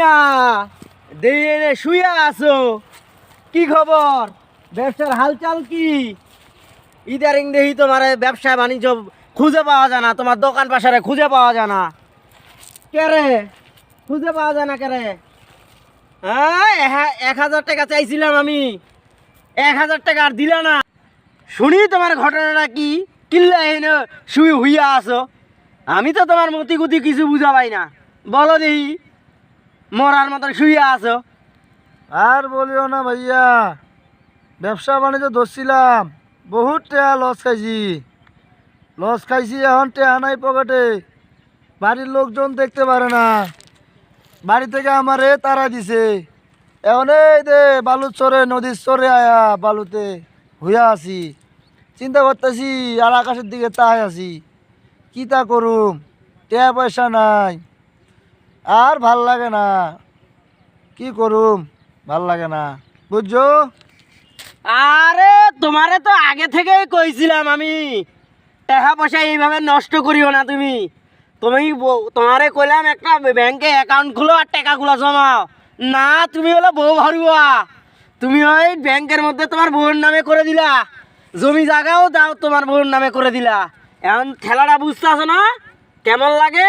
মিয়া দেনে শুয়ে আছো, কি খবর? ব্যবসার হালচাল কি? ইদারিং দেখি তোমার ব্যবসা বাণিজ্য খুঁজে পাওয়া যায় না, তোমার দোকান পাশারে খুঁজে পাওয়া যায় না। কে রে খুঁজে পাওয়া যায় না কে রে? হ্যাঁ 1,000 টাকা চাইছিলাম আমি, 1,000 টাকা আর দিলা না। শুনি তোমার ঘটনাটা কি, কিল্লা এনে শুয়ে হইয়া আছো। আমি তো তোমার মতি গতি কিছু বুঝা পাই না, বলো দেখি। মরার মতন শুয়ে আছো। আর বলিও না ভাইয়া, ব্যবসা বাণিজ্য ধরছিলাম, বহুত টাকা লস খাইছি এখন টাকা নাই পকেটে। বাড়ির লোকজন দেখতে পারে না, বাড়ি থেকে আমারে তারা দিছে। এখন এই দে বালুর চরে নদীর চরে আয়া বালুতে হইয়া আছি, চিন্তা করতেছি আর আকাশের দিকে তাই আছি, কি তা করুম, টাকা পয়সা নাই, আর ভাল লাগে না, কি করুম, ভাল লাগে না, বুঝছো? আরে তোমারে তো আগে থেকেই কইছিলাম আমি, টাকা পয়সা এইভাবে নষ্ট করিও না তুমি। তোমারে কইলাম একটা ব্যাংকে অ্যাকাউন্ট খুলো আর টাকাগুলো জমাও। না, তুমি হলো বউ ভারুয়া, তুমি ওই ব্যাংকের মধ্যে তোমার বউর নামে করে দিলা, জমি জায়গাও দাও তোমার বউর নামে করে দিলা। এখন খেলাটা বুঝতে আছো না কেমন লাগে?